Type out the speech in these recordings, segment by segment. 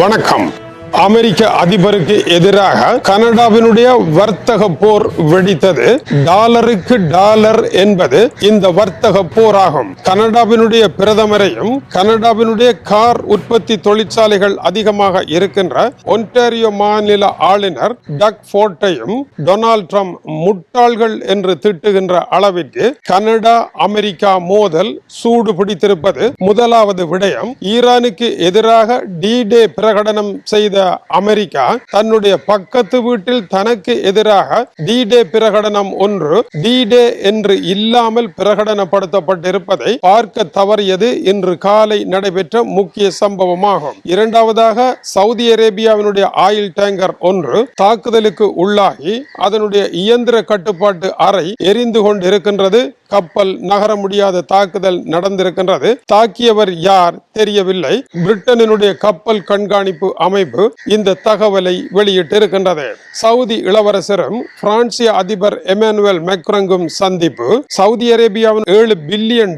வணக்கம். அமெரிக்க அதிபருக்கு எதிராக கனடாவினுடைய வர்த்தக போர் வெடித்தது. டாலருக்கு டாலர் என்பது இந்த வர்த்தக போராகும். கனடாவினுடைய பிரதமரையும் கனடாவினுடைய கார் உற்பத்தி தொழிற்சாலைகள் அதிகமாக இருக்கின்ற ஒன்டாரியோ மாநில ஆளுநர் டக் ஃபோர்டையும் டொனால்ட் ட்ரம்ப் முட்டாள்கள் என்று திட்டுகின்ற அளவிற்கு கனடா அமெரிக்கா மோதல் சூடு பிடித்திருப்பது முதலாவது விடயம். ஈரானுக்கு எதிராக டி-டே பிரகடனம் செய்த அமெரிக்கா தன்னுடைய பக்கத்து வீட்டில் தனக்கு எதிராக டி-டே பிரகடனம் ஒன்று டி-டே என்று இல்லாமல் பிரகடனப்படுத்தப்பட்டிருப்பதை பார்க்க தவறியது இன்று காலை நடைபெற்ற முக்கிய சம்பவமாகும். இரண்டாவதாக சவுதி அரேபியாவினுடைய ஆயில் டேங்கர் ஒன்று தாக்குதலுக்கு உள்ளாகி அதனுடைய இயந்திர கட்டுப்பாட்டு அறை எரிந்து கொண்டிருக்கின்றது. கப்பல் நகர முடியாத தாக்குதல் நடந்திருக்கின்றது. தாக்கியவர் யார் தெரியவில்லை. பிரிட்டனினுடைய கப்பல் கண்காணிப்பு அமைப்பு இந்த தகவலை வெளியிட்டிருக்கின்றது. சவுதி இளவரசரும் பிரான்சிய அதிபர் எமானுவேல் மேக்ராங்கும் சந்திப்பு. சவுதி அரேபியாவின் $7 பில்லியன்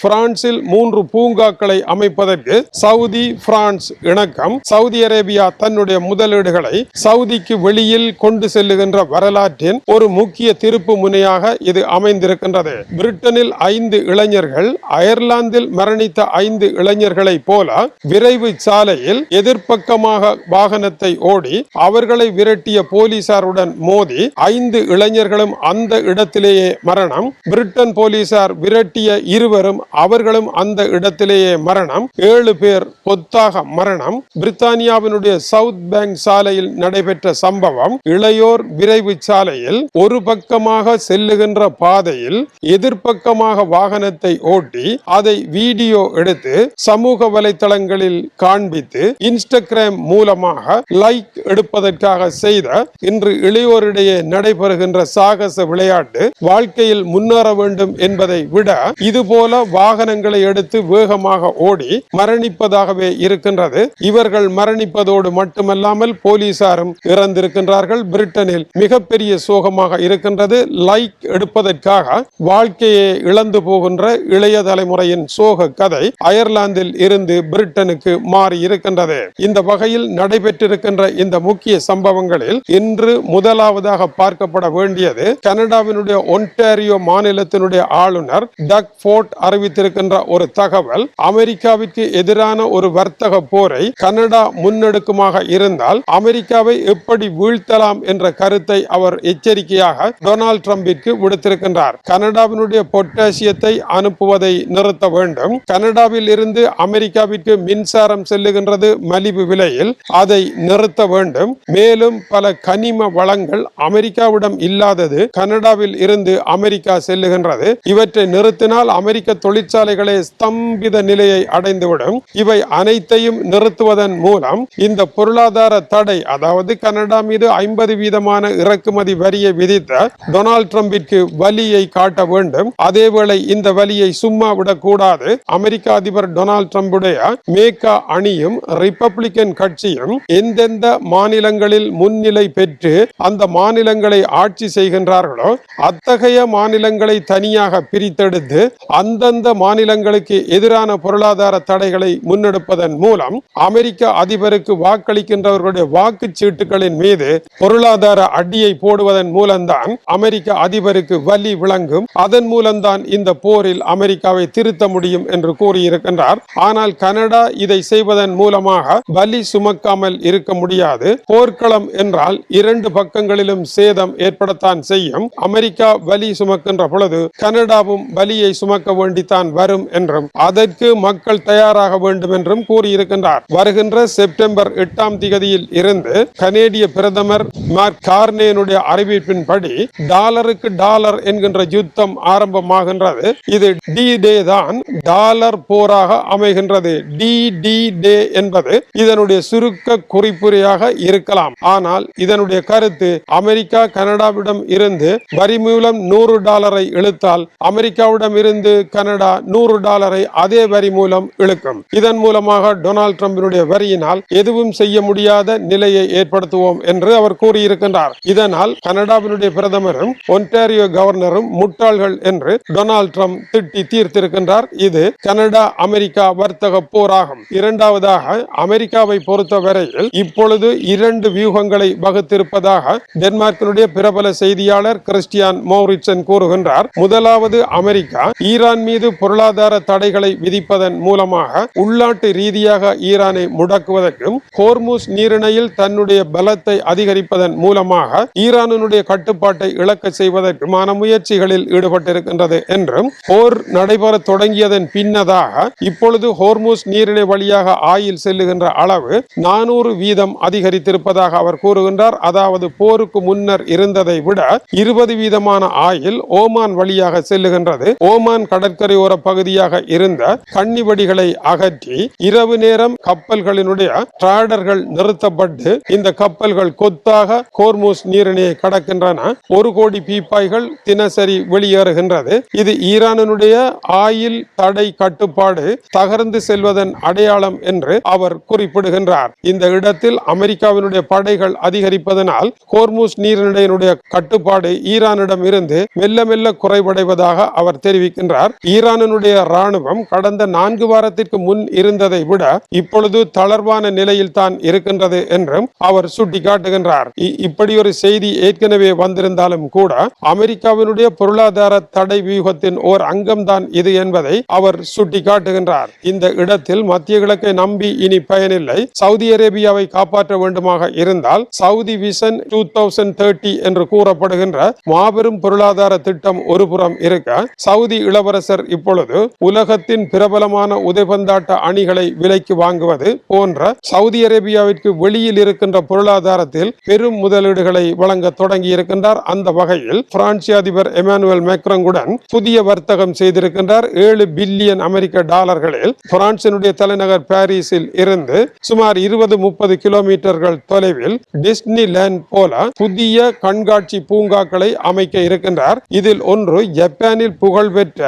பிரான்சில் 3 பூங்காக்களை அமைப்பதற்கு சவுதி பிரான்ஸ் இணக்கம். சவுதி அரேபியா தன்னுடைய முதலீடுகளை சவுதிக்கு வெளியில் கொண்டு செல்லுகின்ற வரலாற்றின் ஒரு முக்கிய திருப்பு முனையாக இது அமைந்திருக்கின்றது. பிரிட்டனில் 5 இளைஞர்கள் அயர்லாந்தில் மரணித்த 5 இளைஞர்களை போல விரைவு சாலையில் எதிர்ப்பக்கமாக வாகனத்தை ஓடி அவர்களை விரட்டிய போலீசாருடன் மோதி 5 இளைஞர்களும் அந்த இடத்திலேயே மரணம். பிரிட்டன் போலீசார் விரட்டிய 2 அவர்களும் அந்த இடத்திலேயே மரணம். 7 பேர் கொத்தாக மரணம். பிரித்தானியாவினுடைய சவுத் பேங்க் சாலையில் நடைபெற்ற சம்பவம். இளையோர் விரைவு சாலையில் ஒரு பக்கமாக செல்லுகின்ற பாதையில் எதிர்ப்பக்கமாக வாகனத்தை ஓட்டி அதை வீடியோ எடுத்து சமூக வலைத்தளங்களில் காண்பித்து இன்ஸ்டாகிராம் மூலமாக லைக் எடுப்பதற்காக செய்த இன்று இளையோரிடையே நடைபெறுகின்ற சாகச விளையாட்டு வாழ்க்கையில் முன்னேற வேண்டும் என்பதை விட இதுபோல வாகனங்களை எடுத்து வேகமாக ஓடி மரணிப்பதாகவே இருக்கின்றது. இவர்கள் மரணிப்பதோடு மட்டுமல்லாமல் போலீசாரும் இறந்திருக்கின்றார்கள். பிரிட்டனில் மிகப்பெரிய சோகமாக இருக்கின்றது. லைக் எடுப்பதற்காக வாழ்க்கையை இழந்து போகின்ற இளைய தலைமுறையின் சோக கதை அயர்லாந்தில் இருந்து பிரிட்டனுக்கு மாறி இருக்கின்றது. இந்த வகையில் நடைபெற்றிருக்கின்ற இந்த முக்கிய சம்பவங்களில் இன்று முதலாவதாக பார்க்கப்பட வேண்டியது கனடாவினுடைய ஒன்டாரியோ மாநிலத்தினுடைய ஆளுநர் டக் ஃபோர்ட் அறிவித்திருக்கின்ற ஒரு தகவல். அமெரிக்காவிற்கு எதிரான ஒரு வர்த்தக போரை கனடா முன்னெடுக்குமாக இருந்தால் அமெரிக்காவை எப்படி வீழ்த்தலாம் என்ற கருத்தை அவர் எச்சரிக்கையாக டொனால்ட் ட்ரம்பிற்கு விடுத்திருக்கின்றார். கனடாவினுடைய பொட்டாசியத்தை அனுப்புவதை நிறுத்த வேண்டும். கனடாவில் இருந்து அமெரிக்காவிற்கு மின்சாரம் செல்லுகின்றது மலிவு விலையில், அதை நிறுத்த வேண்டும். மேலும் பல கனிம வளங்கள் அமெரிக்காவிடம் இல்லாதது கனடாவில் இருந்து அமெரிக்கா செல்லுகின்றது. இவற்றை நிறுத்தினால் அமெரிக்க தொழிற்சாலைகளே ஸ்தம்பித நிலையை அடைந்துவிடும். இவை அனைத்தையும் நிறுத்துவதன் மூலம் இந்த பொருளாதார தடை, அதாவது கனடா மீது 50% இறக்குமதி வரியை விதித்த டொனால்ட் ட்ரம்பிற்கு வலியை காட்ட வேண்டும். அதேவேளை இந்த வலியை சும்மா விடக்கூடாது. அமெரிக்க அதிபர் டொனால்ட் ட்ரம்புடைய மேக்கா அணியும் ரிப்பப்ளிகன் கட்சியும் எந்தெந்த மாநிலங்களில் முன்னிலை பெற்று அந்த மாநிலங்களை ஆட்சி செய்கின்றார்களோ அத்தகைய மாநிலங்களை தனியாக பிரித்தெடுத்து அந்தந்த மாநிலங்களுக்கு எதிரான பொருளாதார தடைகளை முன்னெடுப்பதன் மூலம் அமெரிக்க அதிபருக்கு வாக்களிக்கின்றவர்களுடைய வாக்குச்சீட்டுகளின் மீது பொருளாதார அடியை போடுவதன் மூலம்தான் அமெரிக்க அதிபருக்கு வலி விளங்கும். அதன் மூலம்தான் இந்த போரில் அமெரிக்காவை திருத்த முடியும் என்று கூறியிருக்கின்றார். ஆனால் கனடா இதை செய்வதன் மூலமாக வலி சுமக்காமல் இருக்க முடியாது. போர்க்களம் என்றால் 2 பக்கங்களிலும் சேதம் ஏற்படத்தான் செய்யும். அமெரிக்கா வலி சுமக்கின்ற பொழுது கனடாவும் வலியை சுமக்க வேண்டித்தான் வரும் என்றும் அதற்கு மக்கள் தயாராக வேண்டும் என்றும் கூறியிருக்கின்றார். வருகின்ற செப்டம்பர் 8ஆம் தேதியில் இருந்து கனேடிய பிரதமர் மார்க் கார்னேனுடைய அறிவிப்பின்படி டாலருக்கு டாலர் என்கின்ற யுத்தம் ஆரம்பமாகின்றது. இது டி-டே தான் டாலர் போராக அமைகின்றது. டி-டே என்பது இதனுடைய சுருக்க குறிப்புரையாக இருக்கலாம். ஆனால் இதனுடைய கருத்து அமெரிக்கா கனடாவிடம் இருந்து வரி மூலம் $100 இழுத்தால் அமெரிக்காவிடம் இருந்து கனடா $100 அதே வரி மூலம் இழுக்கும். இதன் மூலமாக டொனால்ட் ட்ரம்பினுடைய வரியினால் எதுவும் செய்ய முடியாத நிலையை ஏற்படுத்துவோம் என்று அவர் கூறியிருக்கின்றார். இதனால் கனடாவினுடைய பிரதமரும் ஒன்டாரியோ கவர்னரும் முட்டாள்கள் என்று டொனால்ட் ட்ரம்ப் திட்டி தீர்த்திருக்கின்றார். இது கனடா அமெரிக்கா வர்த்தக போராகும். இரண்டாவதாக அமெரிக்காவை பொறுத்த பொறுத்தவரையில் இப்பொழுது 2 வியூகங்களை வகுத்திருப்பதாக டென்மார்க்கினுடைய பிரபல செய்தியாளர் கிறிஸ்டியான் மௌரிட்சன் கூறுகின்றார். முதலாவது, அமெரிக்கா ஈரான் மீது பொருளாதார தடைகளை விதிப்பதன் மூலமாக உள்நாட்டு ரீதியாக ஈரானை முடக்குவதற்கும் ஹோர்முஸ் நீரிணையில் தன்னுடைய பலத்தை அதிகரிப்பதன் மூலமாக ஈரானுடைய கட்டுப்பாட்டை இழக்க செய்வதற்குமான முயற்சிகளில் ஈடுபட்டிருக்கின்றது என்றும், போர் நடைபெற தொடங்கியதன் பின்னதாக இப்பொழுது ஹோர்முஸ் நீரிணை வழியாக ஆயில் செல்லுகின்ற அளவு 400% அதிகரித்திருப்பதாக அவர் கூறுகின்றார். அதாவது போருக்கு முன்னர் இருந்ததை விட 20% ஆயில் ஓமான் வழியாக செல்லுகின்றது. ஓமான் கடற்கரையோர பகுதியாக இருந்த கன்னிவெடிகளை அகற்றி இரவு நேரம் கப்பல்களினுடைய டிராடர்கள் நிறுத்தப்பட்டு இந்த கப்பல்கள் கொத்தாக ஹோர்முஸ் நீரிணையை கடக்கின்றன. 1 கோடி பீப்பாய்கள் தினசரி வெளியேறுகின்றது. இது ஈரானுடைய ஆயில் தடை கட்டுப்பாடு தகர்ந்து செல்வதன் அடையாளம் என்று அவர் குறிப்பிடுகின்றார். இந்த இடத்தில் அமெரிக்காவினுடைய படைகள் அதிகரிப்பதனால் ஹோர்முஸ் நீரிணையினுடைய கட்டுப்பாடு ஈரானிடம் இருந்து மெல்ல மெல்ல குறைவடைவதாக அவர் தெரிவிக்கின்றார். ஈரானுடைய ராணுவம் கடந்த 4 வாரத்திற்கு முன் இருந்ததை விட இப்பொழுது தளர்வான நிலையில் தான் இருக்கின்றது என்றும் அவர் சுட்டிக்காட்டுகின்றார். இப்படி ஒரு செய்தி ஏற்கனவே வந்திருந்தாலும் கூட அமெரிக்காவினுடைய பொருளாதார தடை வியூகத்தின் ஓர் அங்கம்தான் இது என்பதை அவர் சுட்டிக்காட்டுகின்றார். இந்த இடத்தில் மத்திய கிழக்கை நம்பி இனி பயனில்லை. சவுதி அரேபியாவை காப்பாற்ற வேண்டுமாக இருந்தால் சவுதி விஷன் 2030 என்று கூறப்படுகின்ற மாபெரும் பொருளாதார திட்டம் ஒருபுறம் இருக்க, சவுதி இளவரசர் இப்பொழுது உலகத்தின் பிரபலமான உதைபந்தாட்ட அணிகளை விலைக்கு வாங்குவது போன்ற சவுதி அரேபியாவிற்கு வெளியில் இருக்கின்ற பொருளாதாரத்தில் பெரும் முதலீடுகளை வழங்க தொடங்கி இருக்கின்றார். அந்த வகையில் பிரான்ஸ் அதிபர் எமானுவேல் மேக்ராங்குடன் புதிய வர்த்தகம் செய்திருக்கின்றார். 7 பில்லியன் அமெரிக்க டாலர்களில் பிரான்சினுடைய தலைநகர் பாரிஸில் இருந்து சுமார் 20-30 கிலோமீட்டர்கள் தொலைவில் டிஸ்னி லேண்ட் போல புதிய கண்காட்சி பூங்காக்களை அமைக்க இருக்கின்றார். இதில் ஒன்று ஜப்பானில் புகழ்பெற்ற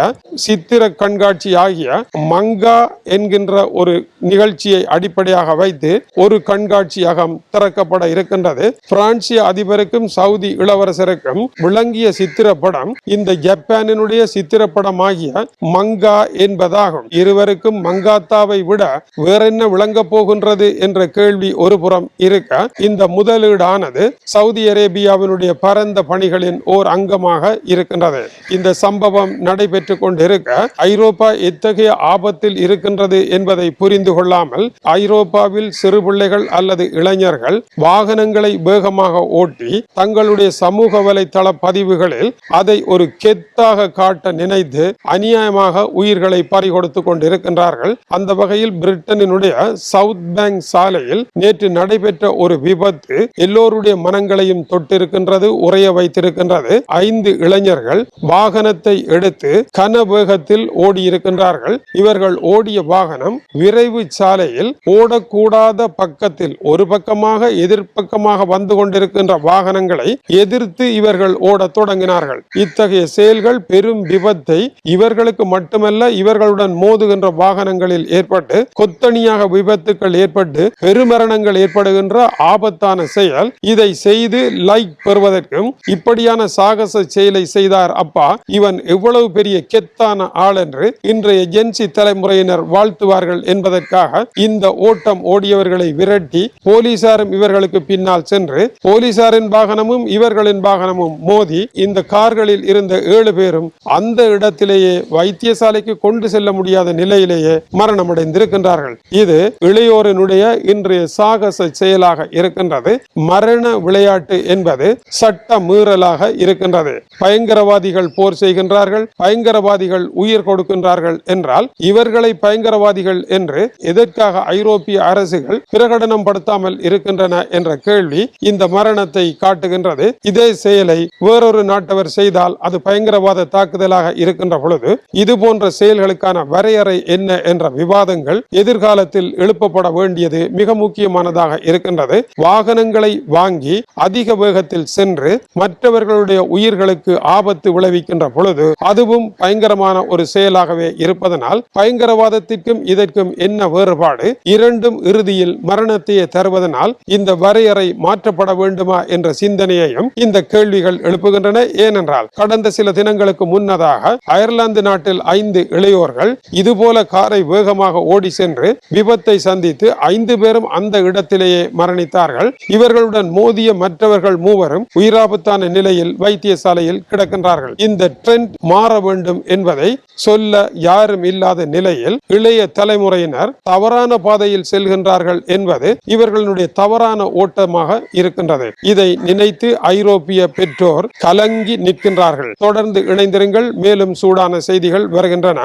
சித்திர கண்காட்சி ஆகிய மங்கா என்கின்ற ஒரு நிகழ்ச்சியை அடிப்படையாக வைத்து ஒரு கண்காட்சியகம் திறக்கப்பட இருக்கின்றது. பிரான்சிய அதிபருக்கும் சவுதி இளவரசருக்கும் விளங்கிய சித்திரப்படம் இந்த ஜப்பானினுடைய சித்திரப்படம் ஆகிய மங்கா என்பதாகும். இருவருக்கும் மங்காத்தாவை விட வேறென்ன விளங்க போகின்றது என்ற கேள்வி ஒரு புறம் இருக்க, இந்த முதலீடானது சவுதி அரேபியாவினுடைய பரந்த பணிகளின் ஓர் அங்கமாக இருக்கின்றது. இந்த சம்பவம் நடைபெற்றுக் கொண்டிருக்க ஐரோப்பா எத்தகைய ஆபத்தில் இருக்கின்றது என்பதை புரிந்து கொள்ளாமல் ஐரோப்பாவில் சிறு பிள்ளைகள் அல்லது இளைஞர்கள் வாகனங்களை வேகமாக ஓட்டி தங்களுடைய சமூக வலைத்தள பதிவுகளில் அதை ஒரு கெத்தாக காட்ட நினைத்து அநியாயமாக உயிர்களை பறிகொடுத்துக் கொண்டிருக்கின்றார்கள். அந்த வகையில் பிரிட்டனினுடைய சவுத் பேங்க் சாலையில் நேற்று நடைபெற்ற ஒரு விபத்து எல்லோருடைய மனங்களையும் தொட்டிருக்கின்றது, உறைய வைத்திருக்கின்றது. 5 இளைஞர்கள் வாகனத்தை எடுத்து கன வேகத்தில் ஓடி இருக்கின்றார்கள். இவர்கள் ஓடிய வாகனம் விரைவு சாலையில் ஓடக்கூடாத பக்கத்தில் ஒரு பக்கமாக எதிர்பக்கமாக வந்து கொண்டிருக்கின்ற வாகனங்களை எதிர்த்து இவர்கள் ஓடத் தொடங்கினார்கள். இத்தகைய செயல்கள் பெரும் விபத்தை இவர்களுக்கு மட்டுமல்ல இவர்களுடன் மோதுகின்ற வாகனங்களில் ஏற்பட்டு கொத்தணியாக விபத்துக்கள் ஏற்பட்டு பெருமரணங்கள் ஏற்படுகின்ற ஆபத்தான செயல். இதை செய்து லைக் பெறுவதற்கும் இப்படியான சாகச செயலை செய்தார் அப்பா, இவன் எவ்வளவு பெரிய கெத்தான ஆள் என்று இன்றைய ஜென்சி தலைமுறையினர் வாழ்த்துவார்கள் என்பதற்காக இந்த ஓட்டம் ஓடியவர்களை விரட்டி போலீசாரும் இவர்களுக்கு பின்னால் சென்று போலீசாரின் வாகனமும் இவர்களின் வாகனமும் மோதி இந்த கார்களில் இருந்த 7 பேரும் அந்த இடத்திலேயே வைத்தியசாலைக்கு கொண்டு செல்ல முடியாத நிலையிலேயே மரணமடைந்திருக்கின்றார்கள். இது இளையோரினுடைய இன்றைய சாகச செயலாக இருக்கின்றது. மரண விளையாட்டு என்பது சட்ட மீறலாக இருக்கின்றது. பயங்கரவாதிகள் போர் செய்கின்றார்கள், பயங்கரவாதிகள் உயிர் கொடுக்கின்றார்கள் என்றால் இவர்களை பயங்கரவாதிகள் என்று எதற்காக ஐரோப்பிய அரசுகள் பிரகடனம் படுத்தாமல் இருக்கின்றன என்ற கேள்வி இந்த மரணத்தை காட்டுகின்றது. இதே செயலை வேறொரு நாட்டவர் செய்தால் அது பயங்கரவாத தாக்குதலாக இருக்கின்ற பொழுது இது போன்ற செயல்களுக்கான வரையறை என்ன என்ற விவாதங்கள் எதிர்காலத்தில் எழுப்பப்பட வேண்டியது மிக முக்கியமானதாக இருக்கின்றது. வாகனங்களை வாங்கி அதிக வேகத்தில் சென்று மற்றவர்களுடைய உயிர்களுக்கு ஆபத்து விளைவிக்கின்ற பொழுது அதுவும் பயங்கரமான ஒரு செயலாகவே இருப்பதனால் பயங்கரவாதத்திற்கும் இதற்கும் என்ன வேறுபாடு? இரண்டும் இறுதியில் மரணத்தையே தருவதனால் இந்த வரையறை மாற்றப்பட வேண்டுமா என்ற சிந்தனையையும் இந்த கேள்விகள் எழுப்புகின்றன. ஏனென்றால் கடந்த சில தினங்களுக்கு முன்னதாக அயர்லாந்து நாட்டில் 5 இளையோர்கள் இதுபோல காரை வேகமாக ஓடி சென்று விபத்தை சந்தித்து 5 பேரும் அந்த இடத்திலேயே மரணித்தார்கள். இவர்களுடன் மோதிய மற்றவர்கள் 3 உயிராபத்தான நிலையில் வைத்தியசாலையில் கிடக்கின்றார்கள். இந்த ட்ரெண்ட் மாற வேண்டும் என்பதை சொல்ல யாரும் இல்லாத நிலையில் இளைய தலைமுறையினர் தவறான பாதையில் செல்கின்றார்கள் என்பது இவர்களுடைய தவறான ஓட்டமாக இருக்கின்றது. இதை நினைத்து ஐரோப்பிய பெற்றோர் கலங்கி நிற்கின்றார்கள். தொடர்ந்து இணைந்திருங்கள், மேலும் சூடான செய்திகள் வருகின்றன.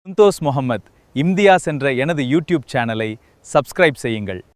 சந்தோஷ் முகமது இம்தியாஸ் என்ற எனது யூடியூப் சேனலை சப்ஸ்கிரைப் செய்யுங்கள்.